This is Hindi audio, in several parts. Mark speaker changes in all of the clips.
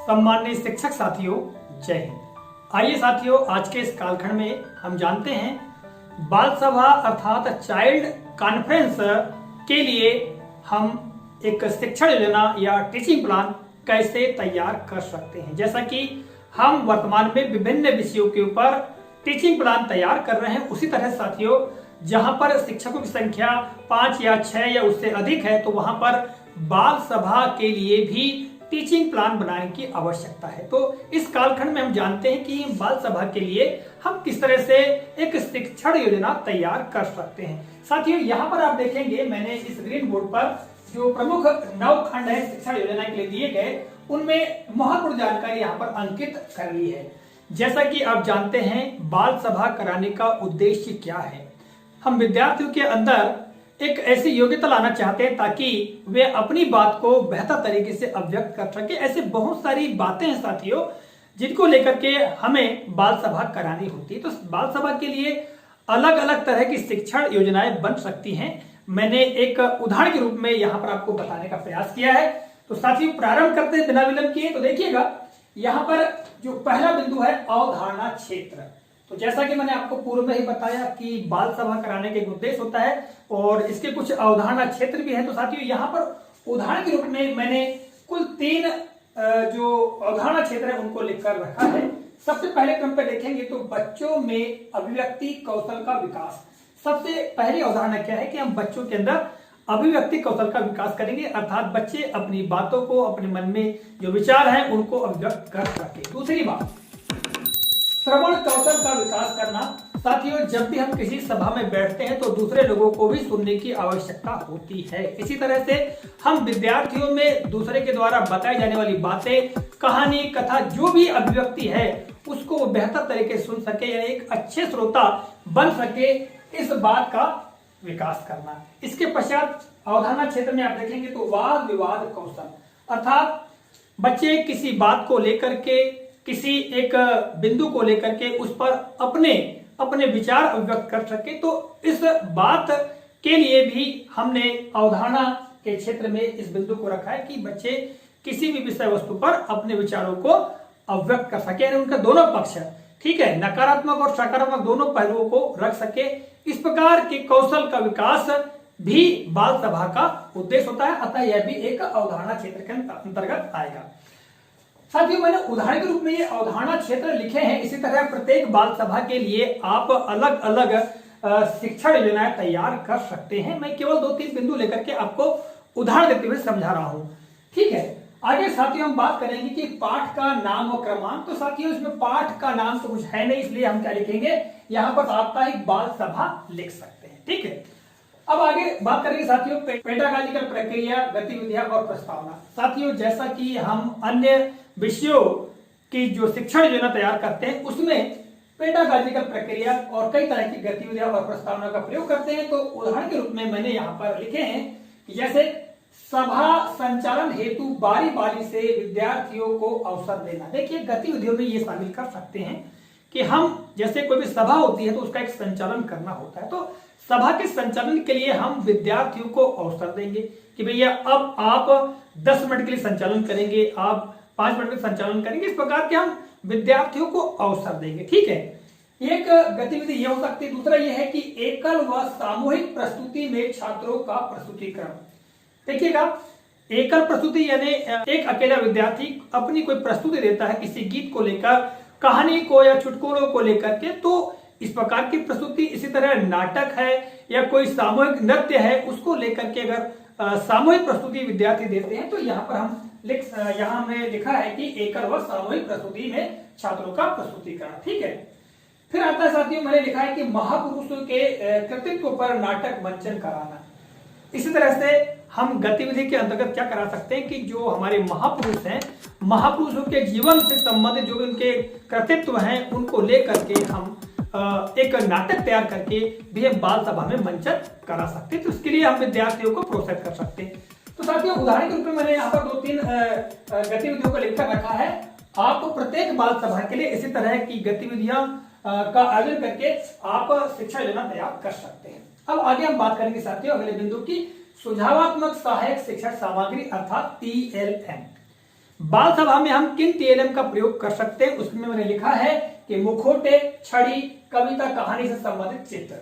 Speaker 1: सम्माननीय शिक्षक साथियों, जय हिंद। आइए साथियों, आज के इस कालखंड में हम जानते हैं बाल सभा अर्थात चाइल्ड कॉन्फ्रेंस के लिए हम एक शिक्षण योजना या टीचिंग प्लान कैसे तैयार कर सकते हैं। जैसा कि हम वर्तमान में विभिन्न विषयों के ऊपर टीचिंग प्लान तैयार कर रहे हैं, उसी तरह साथियों जहां पर शिक्षकों की संख्या 5 या 6 या उससे अधिक है, तो वहां पर बाल सभा के लिए भी टीचिंग प्लान बनाने की आवश्यकता है। तो इस कालखंड में हम जानते हैं कि बाल सभा के लिए हम किस तरह से एक शिक्षण योजना तैयार कर सकते हैं। साथियों यहाँ पर आप देखेंगे, मैंने इस ग्रीन बोर्ड पर जो प्रमुख 9 खंड है शिक्षण योजना के लिए दिए गए, उनमें महत्वपूर्ण जानकारी यहाँ पर अंकित कर ली है। जैसा कि आप जानते हैं बाल सभा कराने का उद्देश्य क्या है। हम विद्यार्थियों के अंदर एक ऐसी योग्यता लाना चाहते हैं ताकि वे अपनी बात को बेहतर तरीके से अभिव्यक्त कर सके। ऐसे बहुत सारी बातें हैं साथियों जिनको लेकर के हमें बाल सभा करानी होती है। तो बाल सभा के लिए अलग अलग तरह की शिक्षण योजनाएं बन सकती हैं। मैंने एक उदाहरण के रूप में यहाँ पर आपको बताने का प्रयास किया है। तो साथियों प्रारंभ करते हैं बिना विलंब किए। तो देखिएगा यहाँ पर जो पहला बिंदु है अवधारणा क्षेत्र। तो जैसा कि मैंने आपको पूर्व में ही बताया कि बाल सभा कराने के उद्देश्य होता है और इसके कुछ अवधारणा क्षेत्र भी है। तो साथियों यहाँ पर उदाहरण के रूप में मैंने कुल 3 जो अवधारणा क्षेत्र है उनको लिखकर रखा है। सबसे पहले क्रम पे देखेंगे तो बच्चों में अभिव्यक्ति कौशल का विकास। सबसे पहली अवधारणा क्या है कि हम बच्चों के अंदर अभिव्यक्ति कौशल का विकास करेंगे, अर्थात बच्चे अपनी बातों को, अपने मन में जो विचार है उनको अभिव्यक्त कर सके। दूसरी बात श्रवण कौशल का विकास करना। साथियों जब भी हम किसी सभा में बैठते हैं तो दूसरे लोगों को भी सुनने की आवश्यकता होती है। इसी तरह से हम विद्यार्थियों में दूसरे के द्वारा बताई जाने वाली बातें, कहानी, कथा जो भी अभिव्यक्ति है उसको बेहतर तरीके से सुन सके या एक अच्छे श्रोता बन सके, इस बात का विकास करना। इसके पश्चात अवधारणा क्षेत्र में आप देखेंगे तो वाद विवाद कौशल, अर्थात बच्चे किसी बात को लेकर के, किसी एक बिंदु को लेकर के उस पर अपने विचार अभिव्यक्त कर सके। तो इस बात के लिए भी हमने अवधारणा के क्षेत्र में इस बिंदु को रखा है कि बच्चे किसी भी विषय वस्तु पर अपने विचारों को अभिव्यक्त कर सके, उनका दोनों पक्ष, ठीक है, नकारात्मक और सकारात्मक दोनों पहलुओं को रख सके। इस प्रकार के कौशल का विकास भी बाल सभा का उद्देश्य होता है, अतः यह भी एक अवधारणा क्षेत्र के अंतर्गत आएगा। साथियों मैंने उदाहरण के रूप में ये अवधारणा क्षेत्र लिखे हैं। इसी तरह प्रत्येक बाल सभा के लिए आप अलग अलग शिक्षण योजनाएं तैयार कर सकते हैं। मैं केवल 2-3 बिंदु लेकर के आपको उदाहरण देते हुए समझा रहा हूं, ठीक है। आगे साथियों हम बात करेंगे कि पाठ का नाम और क्रमांक। तो साथियों इसमें पाठ का नाम तो कुछ है नहीं, इसलिए हम क्या लिखेंगे, यहाँ पर साप्ताहिक बाल सभा लिख सकते हैं, ठीक है। अब आगे बात करेंगे साथियों पेडागॉजिकल प्रक्रिया, गतिविधियां और प्रस्तावना। साथियों जैसा कि हम अन्य विषयों की जो शिक्षण योजना तैयार करते हैं उसमें पेडागॉजिकल प्रक्रिया और कई तरह की गतिविधियां और प्रस्तावना का प्रयोग करते हैं। तो उदाहरण के रूप में मैंने यहाँ पर लिखे हैं कि जैसे सभा संचालन हेतु बारी बारी से विद्यार्थियों को अवसर देना। देखिए गतिविधियों में ये शामिल कर सकते हैं कि हम जैसे कोई भी सभा होती है तो उसका एक संचालन करना होता है। तो सभा के संचालन के लिए हम विद्यार्थियों को अवसर देंगे कि भैया अब आप 10 मिनट के लिए संचालन करेंगे, आप 5 मिनट में संचालन करेंगे। इस प्रकार के हम विद्यार्थियों को अवसर देंगे, ठीक है। एक गतिविधि यह हो सकती है। दूसरा यह है कि एकल व सामूहिक प्रस्तुति में छात्रों का प्रस्तुतिकरण। देखिएगा एकल प्रस्तुति यानी एक अकेला विद्यार्थी अपनी कोई प्रस्तुति देता है किसी गीत को लेकर, कहानी को या चुटकुलों को लेकर के, तो इस प्रकार की प्रस्तुति। इसी तरह नाटक है या कोई सामूहिक नृत्य है, उसको लेकर के अगर सामूहिक प्रस्तुति विद्यार्थी देते हैं तो यहाँ पर हम यहाँ हमने लिखा है कि एकल व सामूहिक प्रस्तुति में छात्रों का प्रस्तुतिकरण, ठीक है। फिर आता है साथियों मैंने लिखा है कि महापुरुषों के कृतित्व पर नाटक मंचन कराना। इसी तरह से हम गतिविधि के अंतर्गत क्या करा सकते हैं कि जो हमारे महापुरुष हैं, महापुरुषों के जीवन से संबंधित जो उनके कृतित्व हैं उनको लेकर के हम एक नाटक तैयार करके भी बाल सभा में मंचन करा सकते हैं। तो इसके लिए हम विद्यार्थियों को प्रोत्साहित कर सकते हैं। तो साथियों उदाहरण के रूप में मैंने यहाँ पर 2-3 गतिविधियों को लिखकर रखा है। आप प्रत्येक बाल सभा के लिए इसी तरह की गतिविधियां का आयोजन करके आप शिक्षा योजना तैयार कर सकते हैं। अब आगे हम बात करेंगे साथियों अगले बिंदु की सुझावात्मक सहायक शिक्षण सामग्री अर्थात TLM। बाल सभा में हम किन टीएलएम का प्रयोग कर सकते हैं उसमें मैंने लिखा है कि मुखौटे, छड़ी, कविता, कहानी से संबंधित चित्र।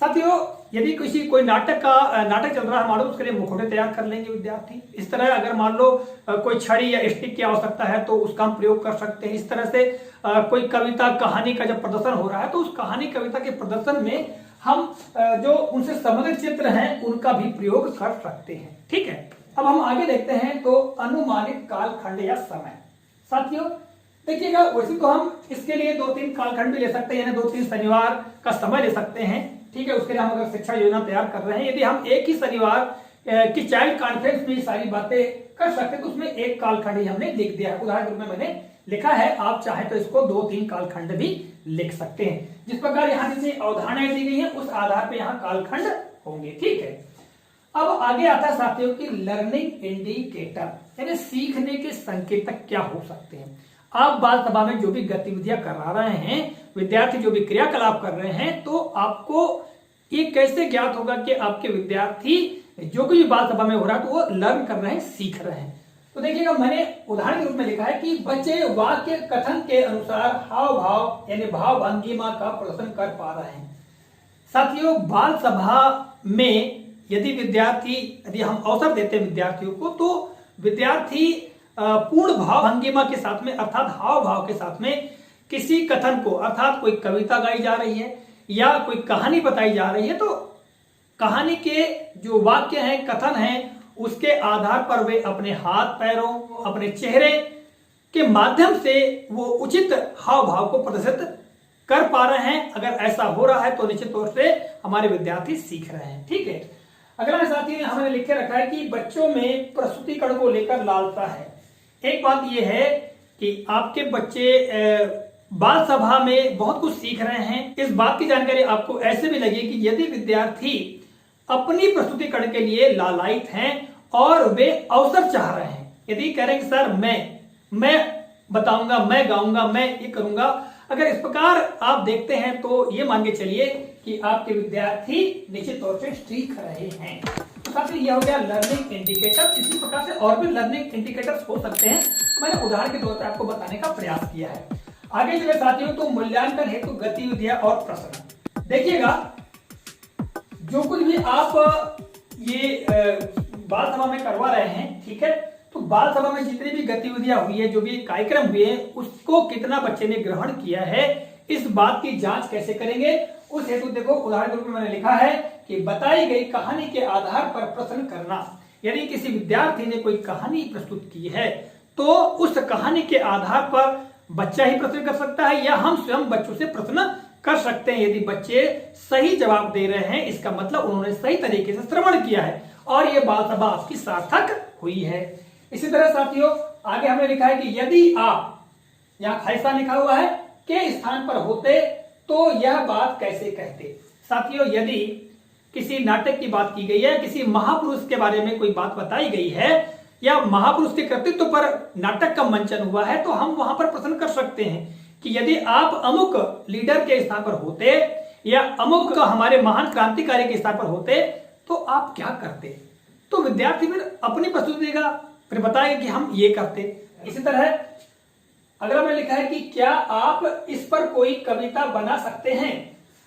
Speaker 1: साथियों, यदि कोई नाटक चल रहा है मान लो, उसके लिए मुखौटे तैयार कर लेंगे विद्यार्थी। इस तरह अगर मान लो कोई छड़ी या स्टिक की आवश्यकता है तो उसका हम प्रयोग कर सकते हैं। इस तरह से कोई कविता कहानी का जब प्रदर्शन हो रहा है तो उस कहानी कविता के प्रदर्शन में हम जो उनसे संबंधित चित्र हैं उनका भी प्रयोग कर सकते हैं। ठीक है, अब हम आगे देखते हैं तो अनुमानित कालखंड या समय। साथियों देखिएगा, वैसे तो हम इसके लिए 2-3 कालखंड भी ले सकते हैं, यानी 2-3 शनिवार का समय ले सकते हैं। ठीक है, उसके लिए हम अगर शिक्षा योजना तैयार कर रहे हैं, यदि हम एक ही शनिवार की चाइल्ड कॉन्फ्रेंस में सारी बातें कर सकते हैं तो उसमें एक कालखंड ही हमने लिख दिया है। उदाहरण के रूप में मैंने लिखा है, आप चाहे तो इसको 2-3 कालखंड भी लिख सकते हैं। जिस प्रकार यहाँ जैसे अवधारणाएं दी गई है उस आधार पर यहाँ कालखंड होंगे। ठीक है, अब आगे आता है साथियों की लर्निंग इंडिकेटर, यानी सीखने के संकेतक क्या हो सकते हैं। आप बाल सभा में जो भी गतिविधियां करा रहे हैं, विद्यार्थी जो भी क्रियाकलाप कर रहे हैं, तो आपको ये कैसे ज्ञात होगा कि आपके विद्यार्थी जो भी बाल सभा में हो रहा है तो वो लर्न कर रहे हैं, सीख रहे हैं। तो देखिएगा, मैंने उदाहरण के रूप में लिखा है कि बच्चे वाक्य कथन के अनुसार हाव भाव यानी भाव भंगिमा का प्रदर्शन कर पा रहे हैं। साथियों, बाल सभा में यदि हम अवसर देते हैं विद्यार्थियों को, तो विद्यार्थी पूर्ण भाव भंगिमा के साथ में अर्थात हाव भाव के साथ में किसी कथन को, अर्थात कोई कविता गाई जा रही है या कोई कहानी बताई जा रही है, तो कहानी के जो वाक्य हैं, कथन हैं, उसके आधार पर वे अपने हाथ पैरों, अपने चेहरे के माध्यम से वो उचित हाव भाव को प्रदर्शित कर पा रहे हैं। अगर ऐसा हो रहा है तो निश्चित तौर से हमारे विद्यार्थी सीख रहे हैं। ठीक है, अगला साथी हमने लिख के रखा है कि बच्चों में प्रस्तुतिकरण को लेकर लालसा है। एक बात यह है कि आपके बच्चे बाल सभा में बहुत कुछ सीख रहे हैं। इस बात की जानकारी आपको ऐसे भी लगे कि यदि विद्यार्थी अपनी प्रस्तुतिकरण के लिए लालायित हैं और वे अवसर चाह रहे हैं, यदि कह रहे हैं कि सर मैं बताऊंगा, मैं गाऊंगा, मैं ये करूंगा, अगर इस प्रकार आप देखते हैं तो ये मान के चलिए कि आपके विद्यार्थी निश्चित तौर से सीख रहे हैं। तो साथियों, यह हो गया लर्निंग इंडिकेटर। इसी प्रकार से और भी लर्निंग इंडिकेटर्स हो सकते हैं, मैंने उदाहरण के तौर पर आपको बताने का प्रयास किया है। आगे चले साथियों, तो मूल्यांकन हेतु गतिविधियां और प्रश्न। देखिएगा, जो कुछ भी आप ये बाल सभा में करवा रहे हैं, ठीक है, तो बाल सभा में जितनी भी गतिविधियां हुई है, जो भी कार्यक्रम हुए हैं, उसको कितना बच्चे ने ग्रहण किया है, इस बात की जांच कैसे करेंगे। उस हेतु देखो, उदाहरण के रूप में मैंने लिखा है कि बताई गई कहानी के आधार पर प्रश्न करना। यदि किसी विद्यार्थी ने कोई कहानी प्रस्तुत की है तो उस कहानी के आधार पर बच्चा ही प्रश्न कर सकता है या हम स्वयं बच्चों से प्रश्न कर सकते हैं। यदि बच्चे सही जवाब दे रहे हैं, इसका मतलब उन्होंने सही तरीके से श्रवण किया है और ये बाल सभा आपकी सार्थक हुई है। इसी तरह साथियों, आगे हमने लिखा है कि यदि आप, यहाँ खालिस्तान लिखा हुआ है, के स्थान पर होते तो यह बात कैसे कहते। साथियों, यदि किसी नाटक की बात की गई है, किसी महापुरुष के बारे में कोई बात बताई गई है या महापुरुष के कृतित्व पर नाटक का मंचन हुआ है, तो हम वहां पर प्रश्न कर सकते हैं कि यदि आप अमुक लीडर के स्थान पर होते या अमुक हमारे महान क्रांतिकारी के स्थान पर होते तो आप क्या करते। तो विद्यार्थी फिर अपनी प्रस्तुति देगा, फिर बताएगा कि हम ये करते। इसी तरह अगला में लिखा है कि क्या आप इस पर कोई कविता बना सकते हैं,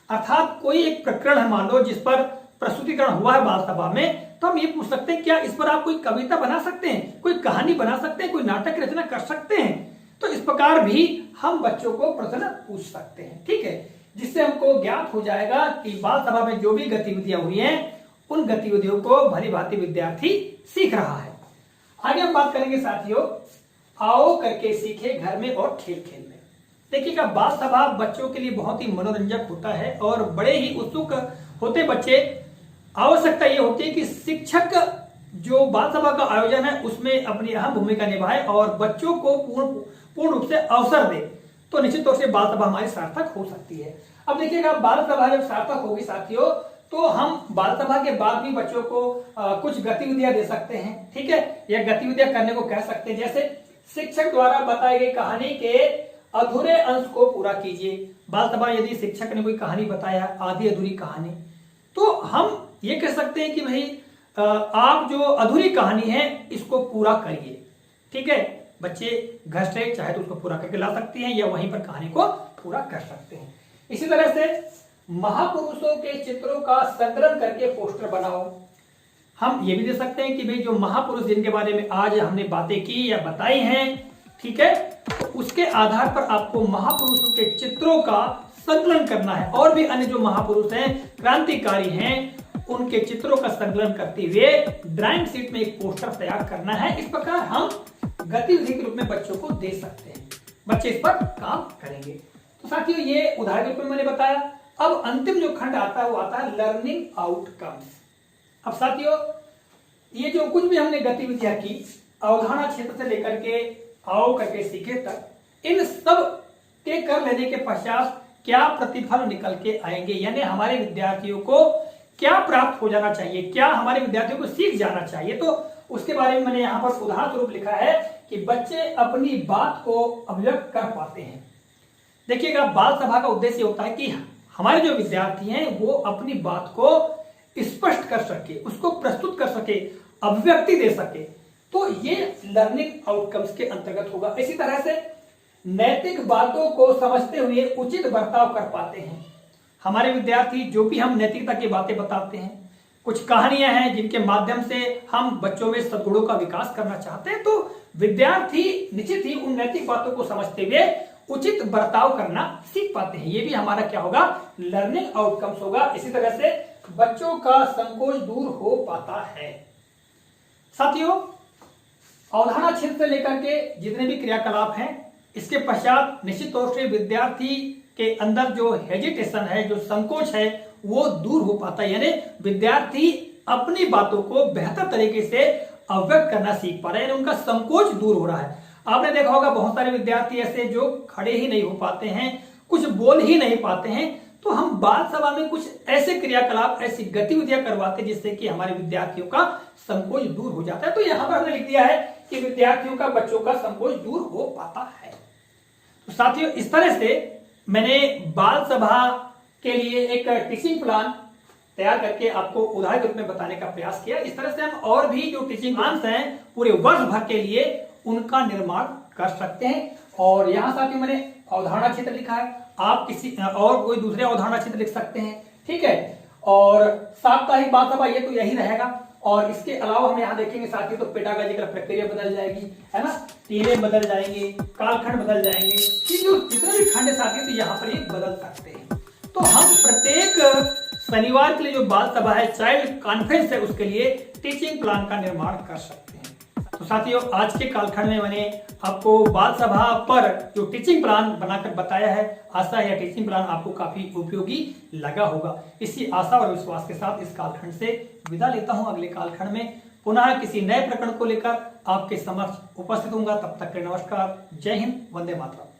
Speaker 1: अर्थात कोई एक प्रकरण है मान लो जिस पर प्रस्तुतिकरण हुआ है बाल सभा में, तो हम ये पूछ सकते हैं क्या इस पर आप कोई कविता बना सकते हैं, कोई कहानी बना सकते हैं, कोई नाटक रचना कर सकते हैं। तो इस प्रकार भी हम बच्चों को प्रश्न पूछ सकते हैं। ठीक है, जिससे हमको ज्ञात हो जाएगा कि बाल सभा में जो भी गतिविधियां हुई हैं उन गतिविधियों को भली भांति विद्यार्थी सीख रहा है। आगे हम बात करेंगे साथियों, आओ करके सीखे घर में और खेल खेल में। देखिएगा, बाल सभा बच्चों के लिए बहुत ही मनोरंजक होता है और बड़े ही उत्सुक होते बच्चे। आवश्यकता ये होती है कि शिक्षक जो बाल सभा का आयोजन है उसमें अपनी अहम भूमिका निभाए और बच्चों को पूर्ण रूप से अवसर दे, तो निश्चित तौर से बाल सभा हमारी सार्थक हो सकती है। अब देखिएगा, बाल सभा जब सार्थक होगी साथियों, तो हम बाल सभा के बाद भी बच्चों को कुछ गतिविधियां दे सकते हैं। ठीक है, यह गतिविधियां करने को कह सकते हैं, जैसे शिक्षक द्वारा बताई गई कहानी के अधूरे अंश को पूरा कीजिए। बाल सभा यदि शिक्षक ने कोई कहानी बताया, आधी अधूरी कहानी, तो हम ये कह सकते हैं कि भाई आप जो अधूरी कहानी है इसको पूरा करिए। ठीक है, बच्चे घर से चाहे तो उसको पूरा करके ला सकते हैं या वहीं पर कहानी को पूरा कर सकते हैं। इसी तरह से महापुरुषों के चित्रों का संकलन करके पोस्टर बनाओ। हम ये भी दे सकते हैं कि भाई जो महापुरुष जिनके बारे में आज हमने बातें की या बताई हैं, ठीक है, तो उसके आधार पर आपको महापुरुषों के चित्रों का संकलन करना है और भी अन्य जो महापुरुष हैं, क्रांतिकारी हैं, उनके चित्रों का संकलन करते हुए ड्राइंग शीट में एक पोस्टर तैयार करना है। इस प्रकार हम गतिविधि के रूप में बच्चों को दे सकते हैं, बच्चे इस पर काम करेंगे। तो साथियों ये उदाहरण के रूप में मैंने बताया। अब अंतिम जो खंड आता है वो आता है लर्निंग आउटकम्स। अब साथियों ये जो कुछ भी हमने गतिविधियां की, अवधारणा क्षेत्र से लेकर के आओ करके सीखे तक, इन सब के कर लेने के पश्चात क्या प्रतिफल निकल के आएंगे, यानी हमारे विद्यार्थियों को क्या प्राप्त हो जाना चाहिए, क्या हमारे विद्यार्थियों को सीख जाना चाहिए। तो उसके बारे में मैंने यहाँ पर उदाहरण स्वरूप लिखा है कि बच्चे अपनी बात को अभिव्यक्त कर पाते हैं। देखिएगा, बाल सभा का उद्देश्य होता है कि हमारे जो विद्यार्थी हैं वो अपनी बात को स्पष्ट कर सके, उसको प्रस्तुत कर सके, अभिव्यक्ति दे सके। तो ये लर्निंग आउटकम्स के अंतर्गत होगा। इसी तरह से नैतिक बातों को समझते हुए उचित बर्ताव कर पाते हैं। हमारे विद्यार्थी जो भी हम नैतिकता की बातें बताते हैं, कुछ कहानियां हैं जिनके माध्यम से हम बच्चों में सद्गुणों का विकास करना चाहते हैं, तो विद्यार्थी निश्चित ही उन नैतिक बातों को समझते हुए उचित बर्ताव करना सीख पाते हैं। ये भी हमारा क्या होगा, लर्निंग आउटकम्स होगा। इसी तरह से बच्चों का संकोच दूर हो पाता है। साथियों अवधारणा क्षेत्र से लेकर के जितने भी क्रियाकलाप हैं, इसके पश्चात निश्चित तौर से विद्यार्थी के अंदर जो हेजिटेशन है, जो संकोच है, वो दूर हो पाता है, यानी विद्यार्थी अपनी बातों को बेहतर तरीके से अव्यक्त करना सीख पा रहे हैं, उनका संकोच दूर हो रहा है। आपने देखा होगा बहुत सारे विद्यार्थी ऐसे जो खड़े ही नहीं हो पाते हैं, कुछ बोल ही नहीं पाते हैं, तो हम बाल सभा में कुछ ऐसे क्रियाकलाप, ऐसी गतिविधियां करवाते हैं जिससे कि हमारे विद्यार्थियों का संकोच दूर हो जाता है। तो यहां पर हमने लिख दिया है कि विद्यार्थियों का, बच्चों का संकोच दूर हो पाता है। तो साथियों इस तरह से मैंने बाल सभा के लिए एक टीचिंग प्लान तैयार करके आपको उदाहरण के रूप में बताने का प्रयास किया। इस तरह से हम और भी जो टीचिंग प्लान्स हैं पूरे वर्ष भर के लिए, उनका निर्माण कर सकते हैं। और यहां साथियों मैंने अवधारणा क्षेत्र लिखा है, आप किसी और कोई दूसरे अवधारणा क्षेत्र लिख सकते हैं, ठीक है। और साप्ताहिक बाल सभा ये तो यही रहेगा। और इसके अलावा हम यहाँ देखेंगे साथियों तो पेडागॉजिकल प्रक्रिया बदल जाएगी, है ना, टीमें बदल जाएंगे, कालखंड बदल जाएंगे, कि जो जितने भी खंड साथियों तो यहाँ पर ये बदल सकते हैं। तो हम प्रत्येक शनिवार के लिए जो बाल सभा है, चाइल्ड कॉन्फ्रेंस है, उसके लिए टीचिंग प्लान का निर्माण कर सकते हैं। तो साथियों आज के कालखंड में मैंने आपको बाल सभा पर जो टीचिंग प्लान बनाकर बताया है, आशा है यह टीचिंग प्लान आपको काफी उपयोगी लगा होगा। इसी आशा और विश्वास के साथ इस कालखंड से विदा लेता हूं। अगले कालखंड में पुनः किसी नए प्रकरण को लेकर आपके समक्ष उपस्थित होऊंगा। तब तक के नमस्कार, जय हिंद, वंदे मातरम।